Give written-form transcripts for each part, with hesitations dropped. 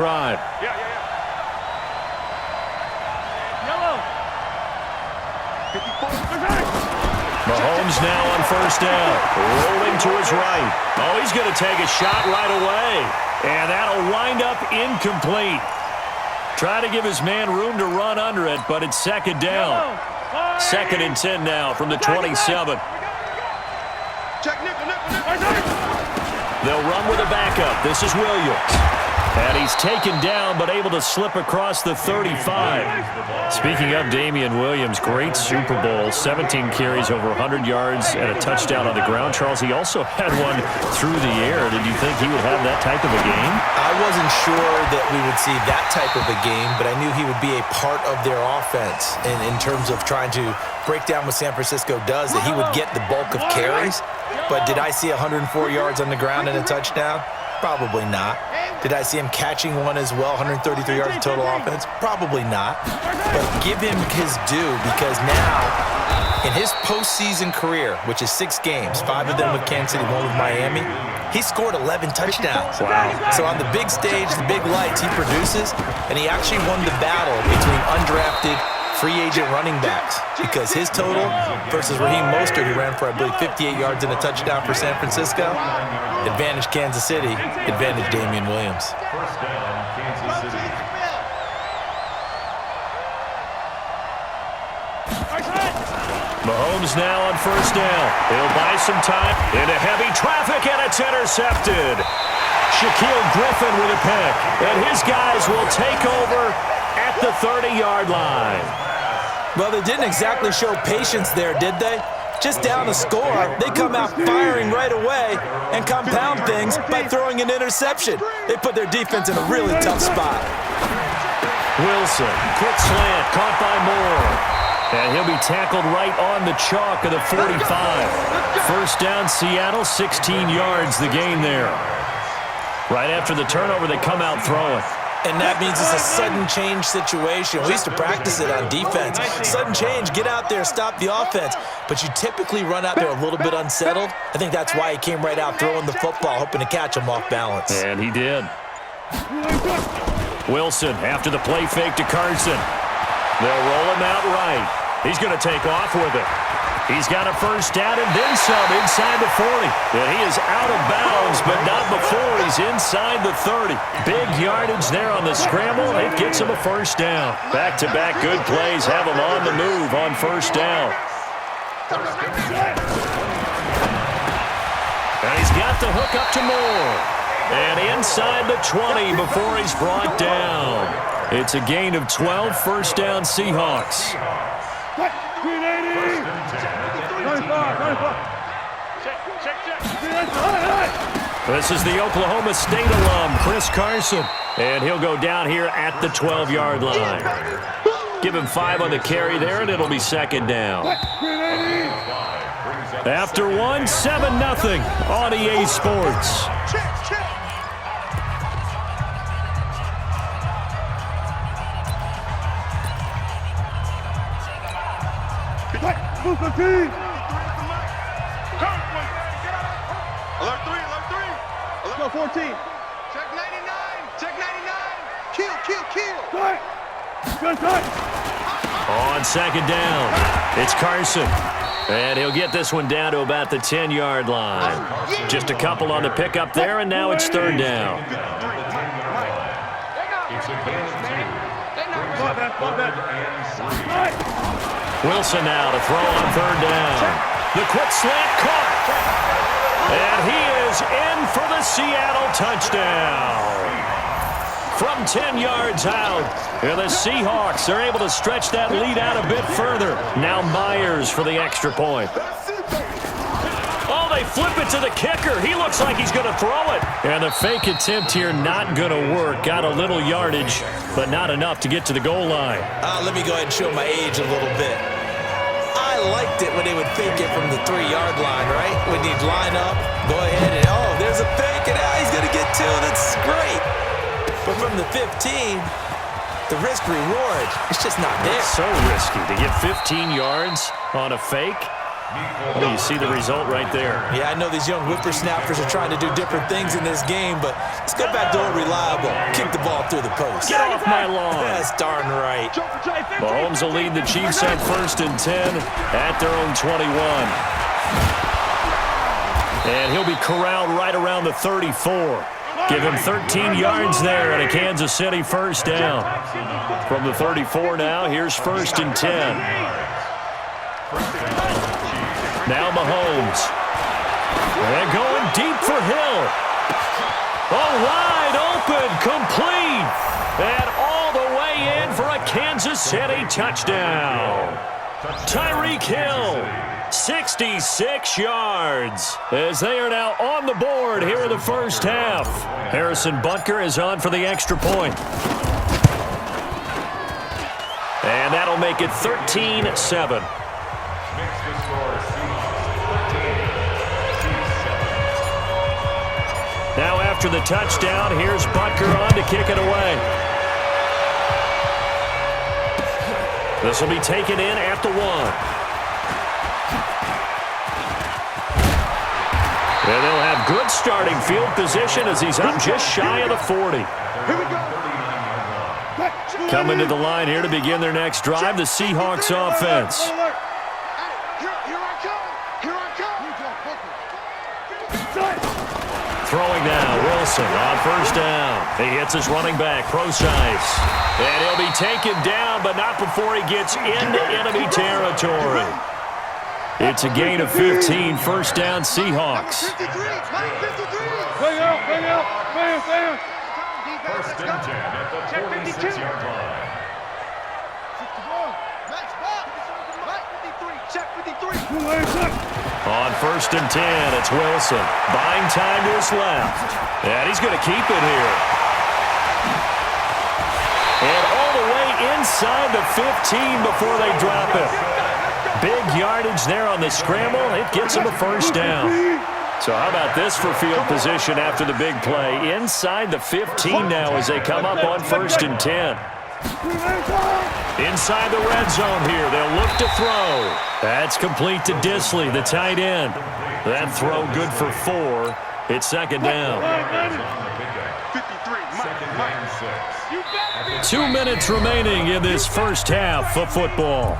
Drive. Mahomes now on first down. Rolling to his right. Oh, he's going to take a shot right away. And that'll wind up incomplete. Try to give his man room to run under it, but it's second down. Second and 10 now from the 27. They'll run with a backup. This is Williams. And he's taken down, but able to slip across the 35. Speaking of Damian Williams, great Super Bowl. 17 carries, over 100 yards, and a touchdown on the ground. Charles, he also had one through the air. Did you think he would have that type of a game? I wasn't sure that we would see that type of a game, but I knew he would be a part of their offense in terms of trying to break down what San Francisco does, that he would get the bulk of carries. But did I see 104 yards on the ground and a touchdown? Probably not. Did I see him catching one as well, 133 yards of total offense? Probably not. But give him his due, because now, in his postseason career, which is 6 games, 5 of them with Kansas City, 1 with Miami, he scored 11 touchdowns. Wow. So on the big stage, the big lights, he produces, and he actually won the battle between undrafted free agent running backs, because his total versus Raheem Mostert, who ran for, I believe, 58 yards and a touchdown for San Francisco, advantage Kansas City, advantage Damian Williams. First down, Kansas City. Mahomes now on first down. He'll buy some time into heavy traffic, and it's intercepted. Shaquille Griffin with a pick, and his guys will take over at the 30-yard line. Well, they didn't exactly show patience there, did they? Just down a score, they come out firing right away and compound things by throwing an interception. They put their defense in a really tough spot. Wilson, quick slant, caught by Moore. And he'll be tackled right on the chalk of the 45. First down, Seattle, 16 yards the gain there. Right after the turnover, they come out throwing. And that means it's a sudden change situation. We used to practice it on defense. Sudden change, get out there, stop the offense. But you typically run out there a little bit unsettled. I think that's why he came right out throwing the football, hoping to catch him off balance. And he did. Wilson after the play fake to Carson. They'll roll him out right. He's going to take off with it. He's got a first down and then some inside the 40. And he is out of bounds, but not before he's inside the 30. Big yardage there on the scramble. It gets him a first down. Back-to-back good plays have him on the move on first down. And he's got the hook up to Moore. And inside the 20 before he's brought down. It's a gain of 12, first down Seahawks. This is the Oklahoma State alum, Chris Carson. And he'll go down here at the 12-yard line. Give him 5 on the carry there, and it'll be second down. After one, 7-0 on EA Sports. Move 15. Alert 3. Let's go 14. Check 99. Check 99. Kill. Cut. On second down, it's Carson. And he'll get this one down to about the 10-yard line. Just a couple on the pickup there, and now it's third down. Wilson now to throw on third down. The quick slant caught. And he is in for the Seattle touchdown. From 10 yards out. And the Seahawks are able to stretch that lead out a bit further. Now Myers for the extra point. Oh, they flip it to the kicker. He looks like he's going to throw it. And the fake attempt here not going to work. Got a little yardage, but not enough to get to the goal line. Let me go ahead and show my age a little bit. I liked it when they would fake it from the 3-yard line, right? When you'd line up, go ahead and, oh, there's a fake, and now he's going to get 2. That's great. But from the 15, the risk-reward, it's just not there. It's so risky to get 15 yards on a fake. Well, you see the result right there. Yeah, I know these young whippersnappers are trying to do different things in this game, but let's go back to old reliable. Kick the ball through the post. Get off my lawn. That's darn right. Mahomes will lead the Chiefs on 1st and 10 at their own 21. And he'll be corralled right around the 34. Give him 13 yards there and a Kansas City first down. From the 34 now, here's 1st and 10. Now Mahomes. And going deep for Hill. Oh, wide open, complete. And all the way in for a Kansas City touchdown. Tyreek Hill, 66 yards, as they are now on the board here in the first half. Harrison Butker is on for the extra point. And that'll make it 13-7. Now after the touchdown, here's Butker on to kick it away. This will be taken in at the 1. And they'll have good starting field position as he's up just shy of the 40. Coming to the line here to begin their next drive, the Seahawks offense. Throwing now, Wilson on first down. He hits his running back, Procise. And he'll be taken down, but not before he gets into enemy territory. It's a gain of 15, first down Seahawks. Bring out, man. First and 10 at the 46-yard line. On 1st and 10, it's Wilson. Buying time to his left. And he's going to keep it here. And all the way inside the 15 before they drop it. Big yardage there on the scramble. It gets him a first down. So how about this for field position after the big play? Inside the 15 now as they come up on 1st and 10. Inside the red zone here. They'll look to throw. That's complete to Disley, the tight end. That throw good for 4. It's second down. 2 minutes remaining in this first half of football.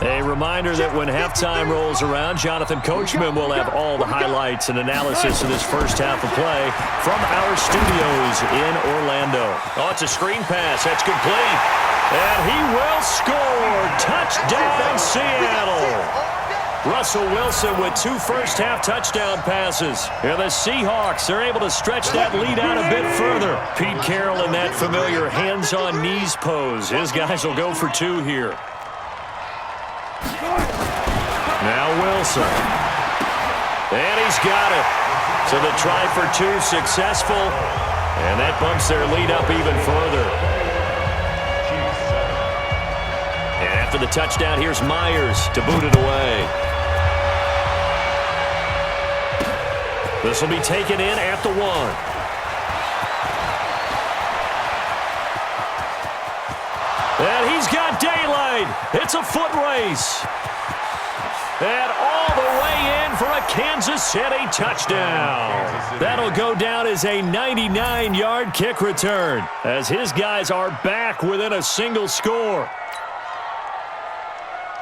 A reminder that when halftime rolls around, Jonathan Coachman will have all the highlights and analysis of this first half of play from our studios in Orlando. Oh, it's a screen pass. That's complete. And he will score. Touchdown, Seattle. Russell Wilson with 2 first-half touchdown passes. And the Seahawks are able to stretch that lead out a bit further. Pete Carroll in that familiar hands-on-knees pose. His guys will go for 2 here. Now Wilson. And he's got it. So the try for 2 successful. And that bumps their lead up even further. And after the touchdown, here's Myers to boot it away. This will be taken in at the 1. And he's got daylight. It's a foot race. And all the way in for a Kansas City touchdown. That'll go down as a 99-yard kick return as his guys are back within a single score.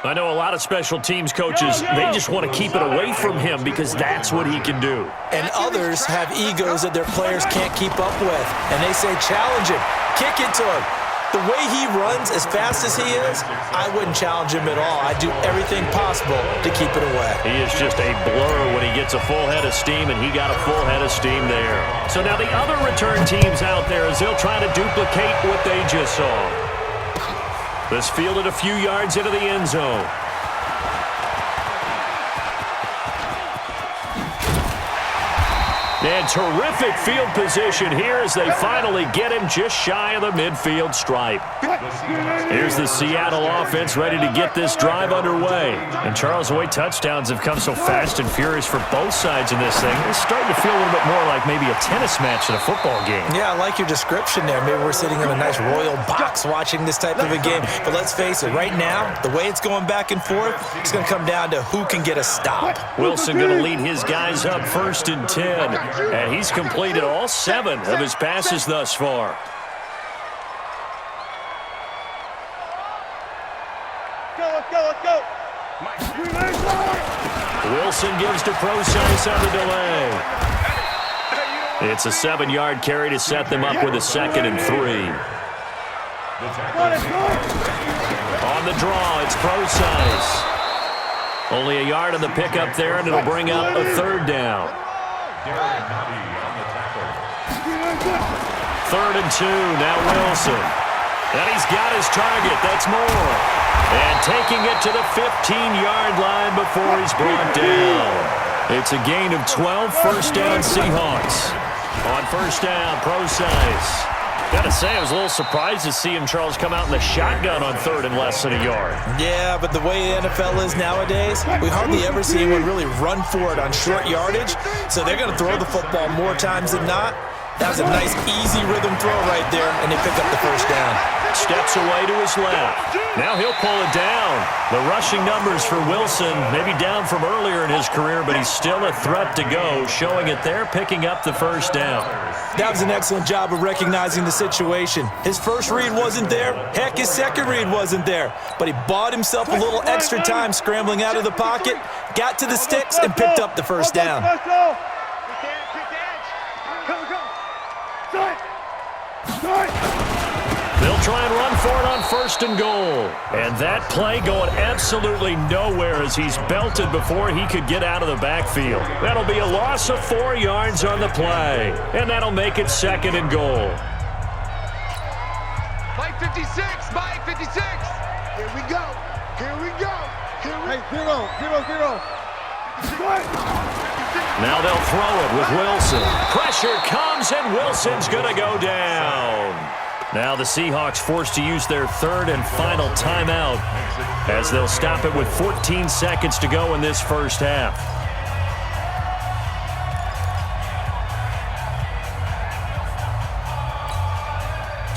I know a lot of special teams coaches, they just want to keep it away from him because that's what he can do. And others have egos that their players can't keep up with. And they say, challenge him, kick it to him. The way he runs as fast as he is, I wouldn't challenge him at all. I'd do everything possible to keep it away. He is just a blur when he gets a full head of steam, and he got a full head of steam there. So now the other return teams out there as they'll try to duplicate what they just saw. This fielded a few yards into the end zone. And terrific field position here as they finally get him just shy of the midfield stripe. Here's the Seattle offense ready to get this drive underway. And Charles, the way touchdowns have come so fast and furious for both sides in this thing, it's starting to feel a little bit more like maybe a tennis match in a football game. Yeah, I like your description there. Maybe we're sitting in a nice royal box watching this type of a game. But let's face it, right now, the way it's going back and forth, it's going to come down to who can get a stop. Wilson going to lead his guys up 1st and 10. And he's completed all 7 of his passes thus far. Let's go. Wilson gives to Procise on the delay. It's a 7-yard carry to set them up with a 2nd and 3. On the draw, it's Procise. Only a yard on the pickup there, and it'll bring up a 3rd down. 3rd and 2, now Wilson. And he's got his target, that's Moore. And taking it to the 15-yard line before he's brought down. It's a gain of 12, 1st down Seahawks. On 1st down, Procise. Gotta say, I was a little surprised to see him, Charles, come out in the shotgun on 3rd and less than a yard. Yeah, but the way the NFL is nowadays, we hardly ever see anyone really run for it on short yardage. So they're going to throw the football more times than not. That was a nice, easy rhythm throw right there, and they pick up the 1st down. Steps away to his left. Now he'll pull it down. The rushing numbers for Wilson, maybe down from earlier in his career, but he's still a threat to go, showing it there, picking up the 1st down. That was an excellent job of recognizing the situation. His first read wasn't there. Heck, his second read wasn't there. But he bought himself a little extra time scrambling out of the pocket, got to the sticks, and picked up the 1st down. They'll try and run for it on 1st and goal. And that play going absolutely nowhere as he's belted before he could get out of the backfield. That'll be a loss of 4 yards on the play. And that'll make it 2nd and goal. Mike 56, Mike 56. Here we go. Hey, 0. Now they'll throw it with Wilson. Pressure comes, and Wilson's going to go down. Now the Seahawks forced to use their 3rd and final timeout as they'll stop it with 14 seconds to go in this 1st half.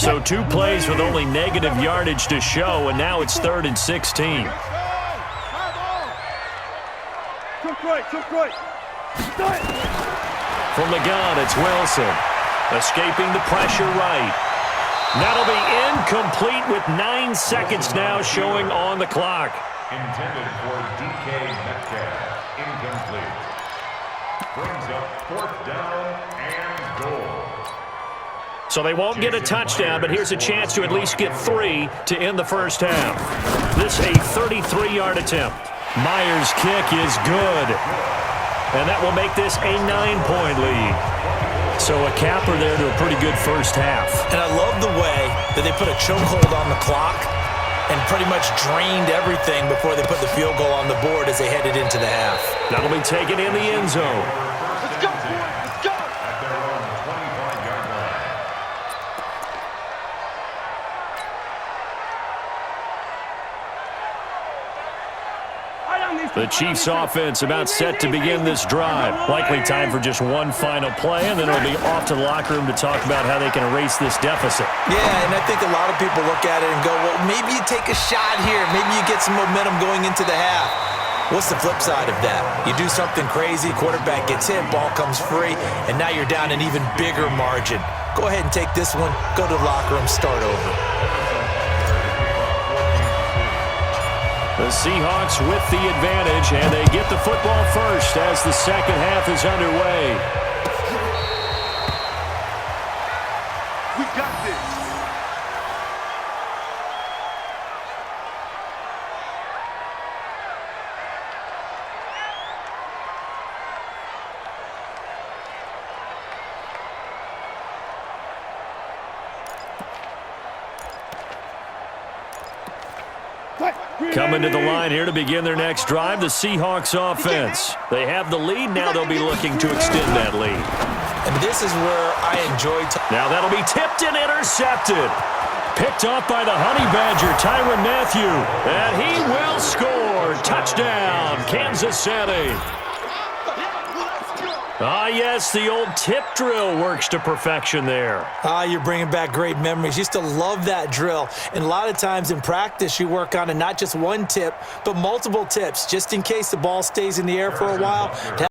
So 2 plays with only negative yardage to show, and now it's 3rd and 16. From the gun, it's Wilson. Escaping the pressure right. That'll be incomplete with 9 seconds now showing on the clock. Intended for DK Metcalf. Incomplete. Brings up 4th down and goal. So they won't get a touchdown, but here's a chance to at least get 3 to end the 1st half. This a 33-yard attempt. Myers' kick is good. And that will make this a 9-point lead. So a capper there to a pretty good 1st half. And I love the way that they put a chokehold on the clock and pretty much drained everything before they put the field goal on the board as they headed into the half. That'll be taken in the end zone. Let's go, boys. Let's go. At their own 25-yard line. The Chiefs offense about set to begin this drive. Likely time for just one final play, and then it'll be off to the locker room to talk about how they can erase this deficit. Yeah, and I think a lot of people look at it and go, well, maybe you take a shot here. Maybe you get some momentum going into the half. What's the flip side of that? You do something crazy, quarterback gets hit, ball comes free, and now you're down an even bigger margin. Go ahead and take this one, go to the locker room, start over. The Seahawks with the advantage, and they get the football first as the 2nd half is underway. We got this. What? Coming to the line here to begin their next drive, the Seahawks offense. They have the lead. Now they'll be looking to extend that lead. And this is where I enjoy. Now that'll be tipped and intercepted. Picked off by the Honey Badger, Tyrann Mathieu. And he will score. Touchdown, Kansas City. Ah, yes, the old tip drill works to perfection there. Ah, you're bringing back great memories. Used to love that drill. And a lot of times in practice, you work on it, not just one tip, but multiple tips, just in case the ball stays in the air for a while.